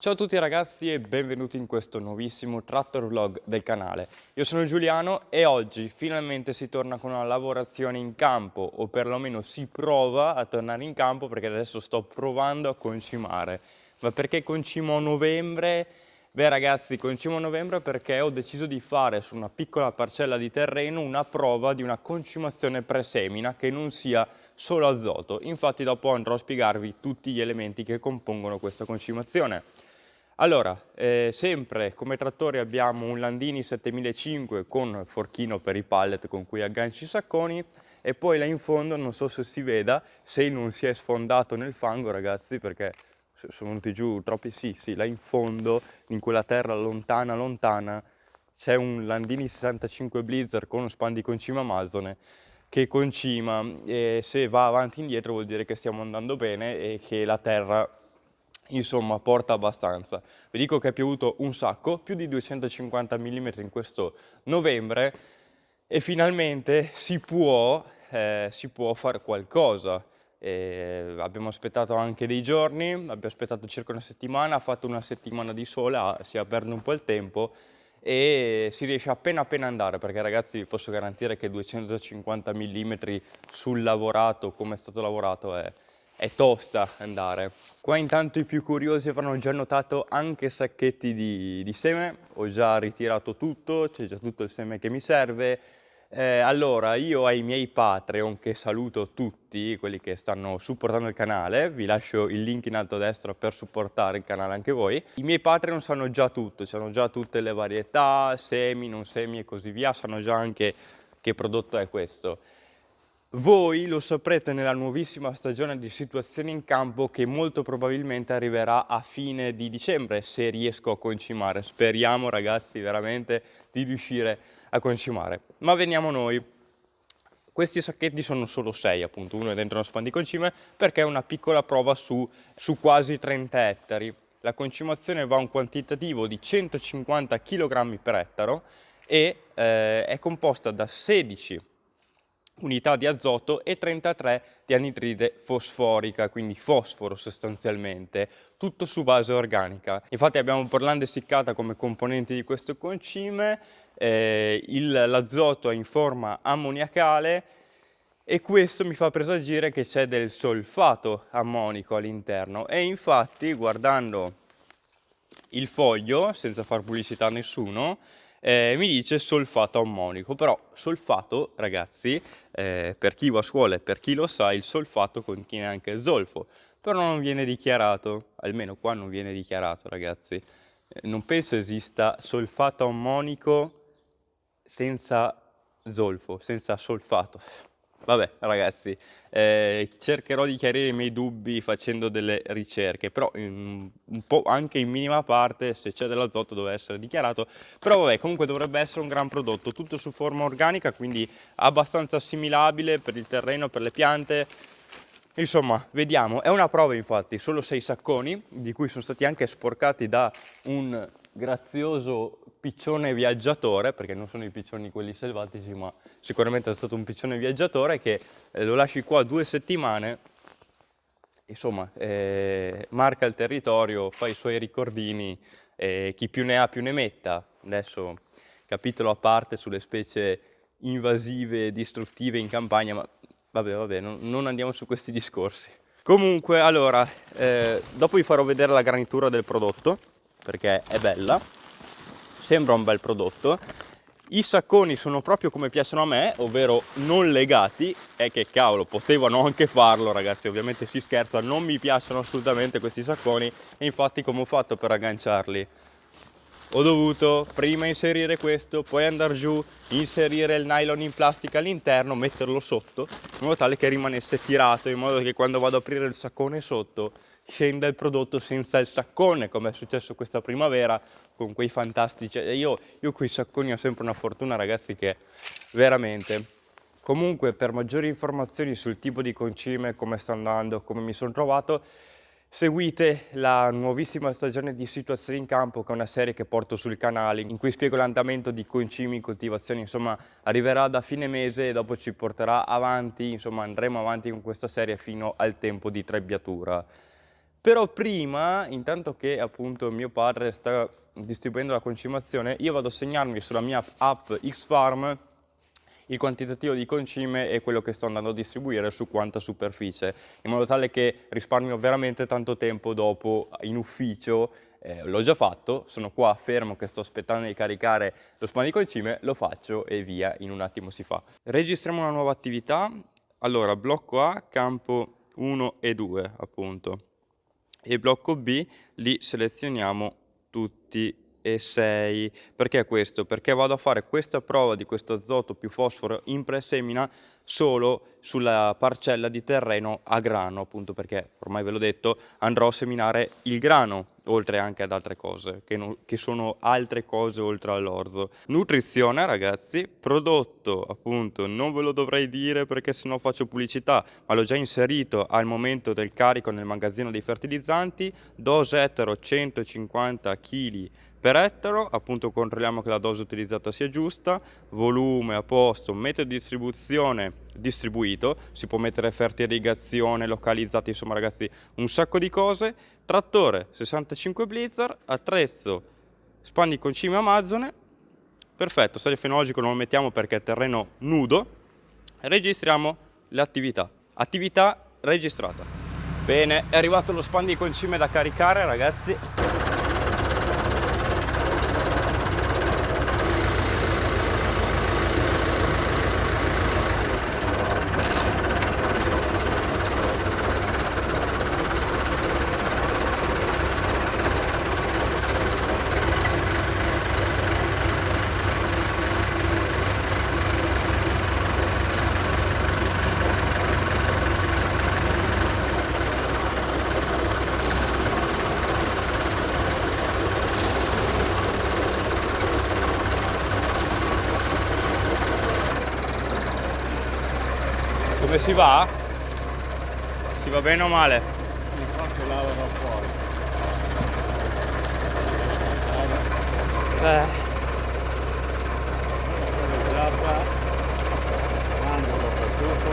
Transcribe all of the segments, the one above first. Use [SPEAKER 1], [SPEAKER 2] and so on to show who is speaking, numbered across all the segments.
[SPEAKER 1] Ciao a tutti ragazzi e benvenuti in questo nuovissimo Tractor Vlog del canale. Io sono Giuliano e oggi finalmente si torna con una lavorazione in campo, o perlomeno si prova a tornare in campo perché adesso sto provando a concimare. Ma perché concimo a novembre? Beh ragazzi, concimo a novembre perché ho deciso di fare su una piccola parcella di terreno una prova di una concimazione presemina che non sia solo azoto. Infatti dopo andrò a spiegarvi tutti gli elementi che compongono questa concimazione. Allora, sempre come trattori abbiamo un Landini 7005 con forchino per i pallet con cui agganci i sacconi e poi là in fondo, non so se si veda, se non si è sfondato nel fango ragazzi, perché sono venuti giù troppi, sì, là in fondo, in quella terra lontana lontana, c'è un Landini 65 Blizzard con uno span di concima Amazone che concima e se va avanti e indietro vuol dire che stiamo andando bene e che la terra insomma porta abbastanza. Vi dico che è piovuto un sacco, più di 250 mm in questo novembre e finalmente si può fare qualcosa. Abbiamo aspettato anche dei giorni, abbiamo aspettato circa una settimana, ha fatto una settimana di sole, si è aperto un po' il tempo e si riesce appena appena ad andare, perché ragazzi vi posso garantire che 250 mm sul lavorato, come è stato lavorato, è tosta andare. Qua intanto i più curiosi avranno già notato anche sacchetti di seme, ho già ritirato tutto, c'è già tutto il seme che mi serve. Allora, io ai miei Patreon, che saluto tutti, quelli che stanno supportando il canale, vi lascio il link in alto a destra per supportare il canale anche voi. I miei Patreon sanno già tutto, sanno già tutte le varietà, semi, non semi e così via, sanno già anche che prodotto è questo. Voi lo saprete nella nuovissima stagione di situazioni in campo che molto probabilmente arriverà a fine di dicembre, se riesco a concimare. Speriamo ragazzi veramente di riuscire a concimare. Ma veniamo noi. Questi sacchetti sono solo 6, appunto, uno è dentro uno span di concime perché è una piccola prova su quasi 30 ettari. La concimazione va a un quantitativo di 150 kg per ettaro e è composta da 16 unità di azoto e 33 di anidride fosforica, quindi fosforo sostanzialmente, tutto su base organica. Infatti abbiamo porlanda essiccata come componenti di questo concime, l'azoto è in forma ammoniacale e questo mi fa presagire che c'è del solfato ammonico all'interno e infatti guardando il foglio, senza far pubblicità a nessuno, mi dice solfato ammonico, però solfato, ragazzi, per chi va a scuola e per chi lo sa, il solfato contiene anche zolfo, però non viene dichiarato, almeno qua non viene dichiarato, ragazzi. Non penso esista solfato ammonico senza zolfo, senza solfato. Vabbè, ragazzi, cercherò di chiarire i miei dubbi facendo delle ricerche, però un po' anche in minima parte, se c'è dell'azoto deve essere dichiarato, però vabbè, comunque dovrebbe essere un gran prodotto, tutto su forma organica, quindi abbastanza assimilabile per il terreno, per le piante. Insomma, vediamo, è una prova infatti, solo 6 sacconi, di cui sono stati anche sporcati da un grazioso piccione viaggiatore, perché non sono i piccioni quelli selvatici, ma sicuramente è stato un piccione viaggiatore che lo lasci qua 2 settimane, insomma, marca il territorio, fa i suoi ricordini, chi più ne ha più ne metta. Adesso capitolo a parte sulle specie invasive e distruttive in campagna, ma vabbè, non andiamo su questi discorsi. Comunque, allora, dopo vi farò vedere la granitura del prodotto, perché è bella, sembra un bel prodotto. I sacconi sono proprio come piacciono a me, ovvero non legati, e che cavolo, potevano anche farlo ragazzi, ovviamente si scherza, non mi piacciono assolutamente questi sacconi, e infatti come ho fatto per agganciarli? Ho dovuto prima inserire questo, poi andare giù, inserire il nylon in plastica all'interno, metterlo sotto, in modo tale che rimanesse tirato, in modo che quando vado ad aprire il saccone sotto scenda il prodotto senza il saccone, come è successo questa primavera con quei fantastici. Io con i sacconi ho sempre una fortuna, ragazzi, che veramente. Comunque, per maggiori informazioni sul tipo di concime, come sta andando, come mi sono trovato, seguite la nuovissima stagione di Situazioni in Campo, che è una serie che porto sul canale, in cui spiego l'andamento di concimi in coltivazione, insomma arriverà da fine mese e dopo ci porterà avanti, insomma andremo avanti con questa serie fino al tempo di trebbiatura. Però prima, intanto che appunto mio padre sta distribuendo la concimazione, io vado a segnarmi sulla mia app Xfarm il quantitativo di concime e quello che sto andando a distribuire su quanta superficie, in modo tale che risparmio veramente tanto tempo dopo in ufficio. L'ho già fatto, sono qua fermo che sto aspettando di caricare lo span di concime, lo faccio e via, in un attimo si fa. Registriamo una nuova attività. Allora, blocco A, campo 1 e 2 appunto, e blocco B li selezioniamo tutti e 6. Perché questo? Perché vado a fare questa prova di questo azoto più fosforo in presemina solo sulla parcella di terreno a grano, appunto perché, ormai ve l'ho detto, andrò a seminare il grano, oltre anche ad altre cose, che sono altre cose oltre all'orzo. Nutrizione, ragazzi, prodotto, appunto, non ve lo dovrei dire perché sennò faccio pubblicità, ma l'ho già inserito al momento del carico nel magazzino dei fertilizzanti, dose ettaro 150 kg per ettaro, appunto controlliamo che la dose utilizzata sia giusta, volume a posto, metodo di distribuzione distribuito, si può mettere fertirrigazione, localizzati, insomma ragazzi un sacco di cose, trattore 65 Blizzard, attrezzo span di concime Amazzone, perfetto, stadio fenologico non lo mettiamo perché è terreno nudo, registriamo l'attività, attività registrata. Bene, è arrivato lo span di concime da caricare ragazzi. Come si va? Si va bene o male?
[SPEAKER 2] Mi faccio lavare fuori. Angolo per tutto.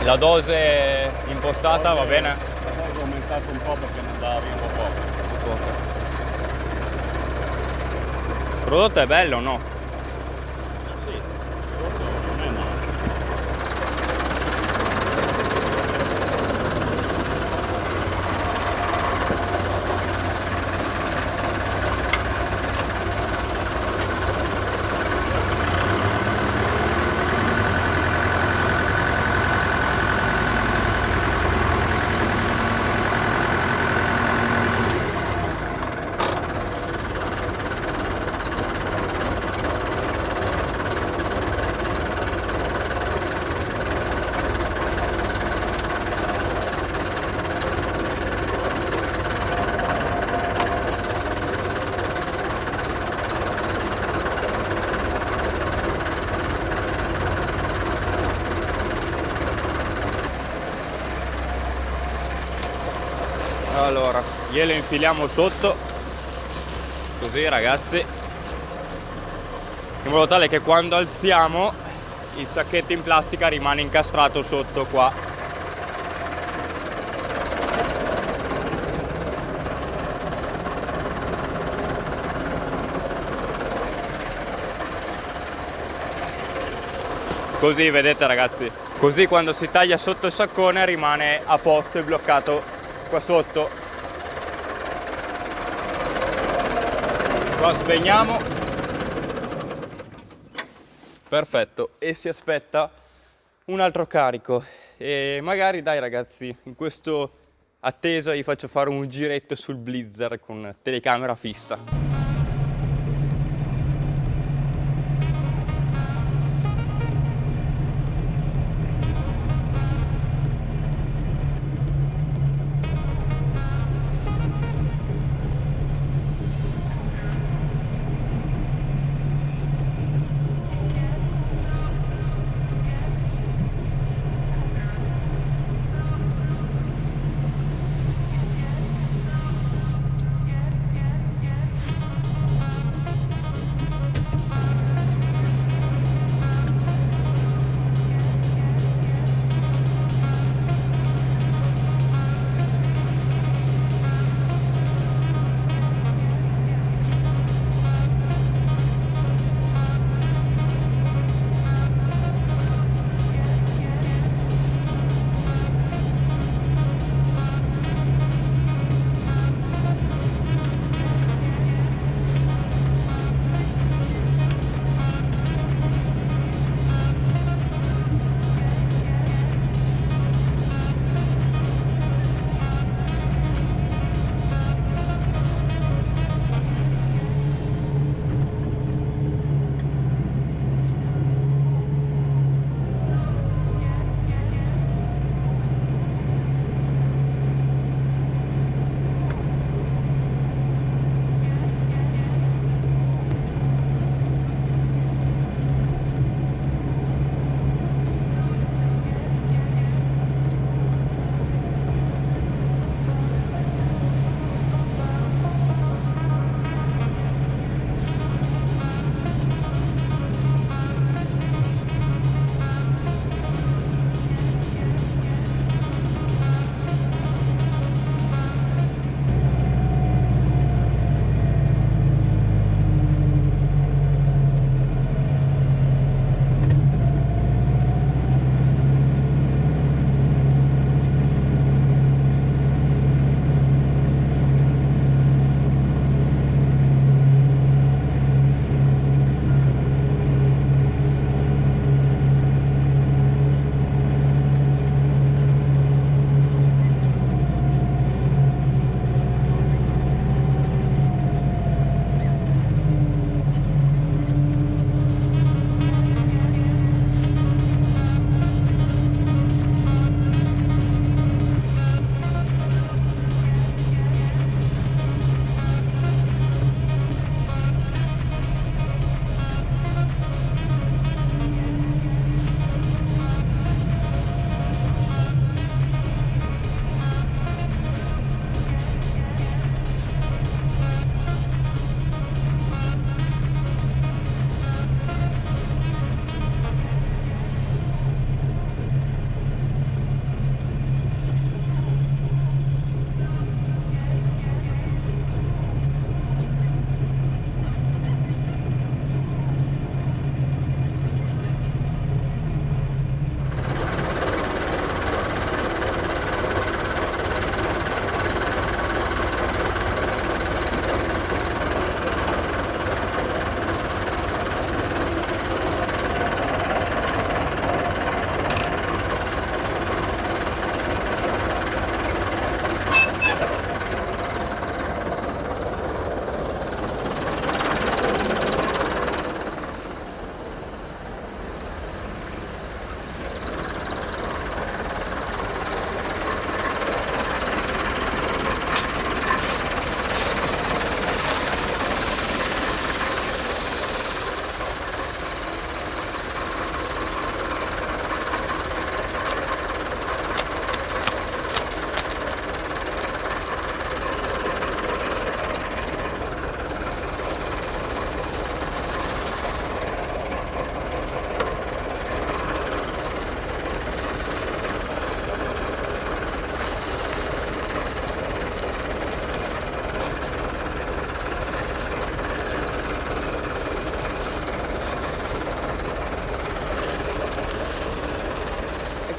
[SPEAKER 1] La dose impostata va bene?
[SPEAKER 2] La dose ho aumentato un po' perché ne andava via un po' poco.
[SPEAKER 1] Il prodotto è bello o no?
[SPEAKER 2] Sì, tutto non è male.
[SPEAKER 1] Allora, glielo infiliamo sotto, così ragazzi, in modo tale che quando alziamo il sacchetto in plastica rimane incastrato sotto qua. Così, vedete ragazzi, così quando si taglia sotto il saccone rimane a posto e bloccato qua sotto. Qua spegniamo, perfetto, e si aspetta un altro carico. E magari dai ragazzi, in questo attesa vi faccio fare un giretto sul Blizzard con telecamera fissa.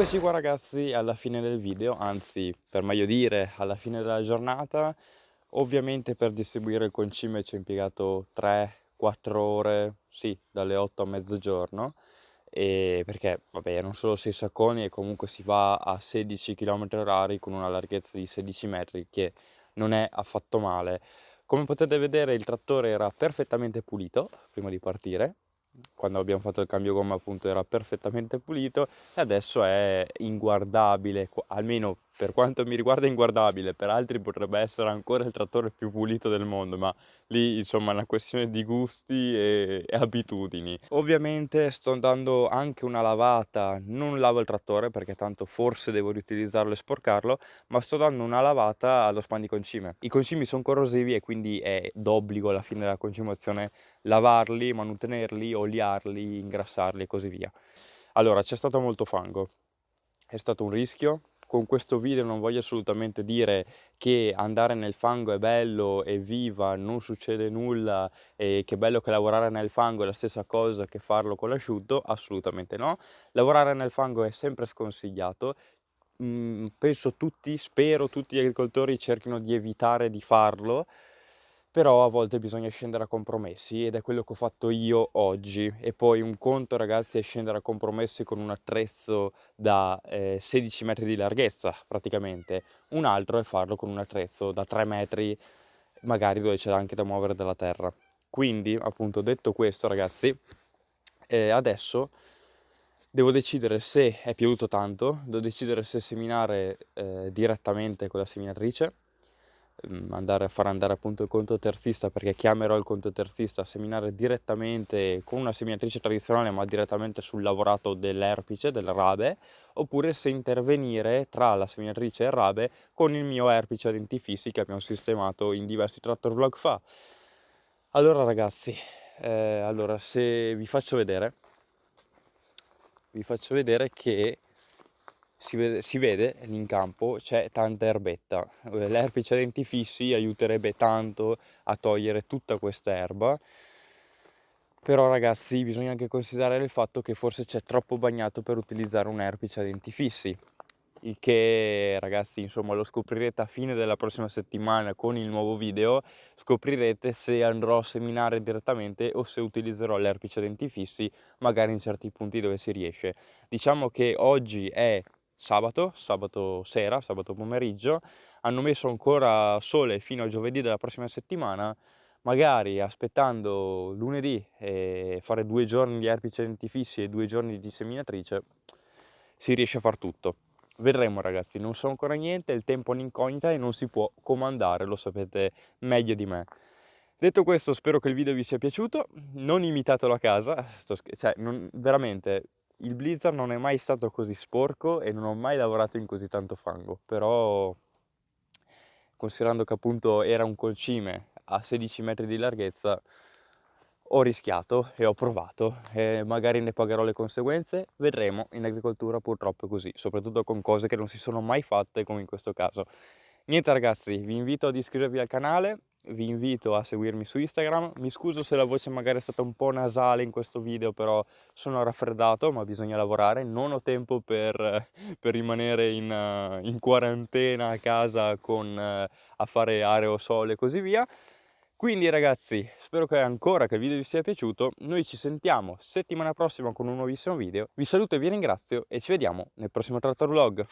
[SPEAKER 1] Eccoci qua ragazzi alla fine del video, anzi per meglio dire alla fine della giornata. Ovviamente per distribuire il concime ci ho impiegato 3-4 ore, sì, dalle 8 a mezzogiorno, e perché vabbè erano solo 6 sacconi e comunque si va a 16 km/h con una larghezza di 16 metri che non è affatto male. Come potete vedere il trattore era perfettamente pulito prima di partire. Quando abbiamo fatto il cambio gomma appunto era perfettamente pulito e adesso è inguardabile, almeno per quanto mi riguarda è inguardabile, per altri potrebbe essere ancora il trattore più pulito del mondo, ma lì insomma è una questione di gusti e abitudini. Ovviamente sto dando anche una lavata, non lavo il trattore perché tanto forse devo riutilizzarlo e sporcarlo, ma sto dando una lavata allo span di concime. I concimi sono corrosivi e quindi è d'obbligo alla fine della concimazione lavarli, mantenerli, oliarli, ingrassarli e così via. Allora, c'è stato molto fango, è stato un rischio. Con questo video non voglio assolutamente dire che andare nel fango è bello, evviva, non succede nulla e che bello che lavorare nel fango è la stessa cosa che farlo con l'asciutto, assolutamente no. Lavorare nel fango è sempre sconsigliato. Penso spero tutti gli agricoltori cerchino di evitare di farlo, però a volte bisogna scendere a compromessi ed è quello che ho fatto io oggi. E poi un conto ragazzi è scendere a compromessi con un attrezzo da 16 metri di larghezza praticamente, un altro è farlo con un attrezzo da 3 metri magari dove c'è anche da muovere della terra. Quindi appunto detto questo ragazzi, adesso devo decidere se è piovuto tanto, devo decidere se seminare direttamente con la seminatrice, far andare appunto il contoterzista, perché chiamerò il contoterzista a seminare direttamente con una seminatrice tradizionale ma direttamente sul lavorato dell'erpice, del rabe, oppure se intervenire tra la seminatrice e il rabe con il mio erpice a denti fissi che abbiamo sistemato in diversi tractor vlog fa. Allora ragazzi, se vi faccio vedere che si vede lì in campo c'è tanta erbetta. L'erpice a denti fissi aiuterebbe tanto a togliere tutta questa erba, però ragazzi bisogna anche considerare il fatto che forse c'è troppo bagnato per utilizzare un erpice a denti fissi, il che ragazzi insomma lo scoprirete a fine della prossima settimana con il nuovo video. Scoprirete se andrò a seminare direttamente o se utilizzerò l'erpice a denti fissi magari in certi punti dove si riesce. Diciamo che oggi è sabato sera, sabato pomeriggio, hanno messo ancora sole fino a giovedì della prossima settimana. Magari aspettando lunedì e fare 2 giorni di erpice a denti fissi e 2 giorni di seminatrice si riesce a far tutto. Vedremo ragazzi, non so ancora niente, il tempo è un'incognita e non si può comandare, lo sapete meglio di me. Detto questo, spero che il video vi sia piaciuto, non imitatelo a casa, veramente, il blizzard non è mai stato così sporco e non ho mai lavorato in così tanto fango, però considerando che appunto era un concime a 16 metri di larghezza, ho rischiato e ho provato e magari ne pagherò le conseguenze, vedremo. In agricoltura purtroppo è così, soprattutto con cose che non si sono mai fatte come in questo caso. Niente ragazzi, vi invito ad iscrivervi al canale, vi invito a seguirmi su Instagram, mi scuso se la voce magari è stata un po' nasale in questo video, però sono raffreddato, ma bisogna lavorare, non ho tempo per rimanere in quarantena a casa a fare aerosol e così via. Quindi ragazzi, spero che il video vi sia piaciuto, noi ci sentiamo settimana prossima con un nuovissimo video, vi saluto e vi ringrazio e ci vediamo nel prossimo Tractor Vlog.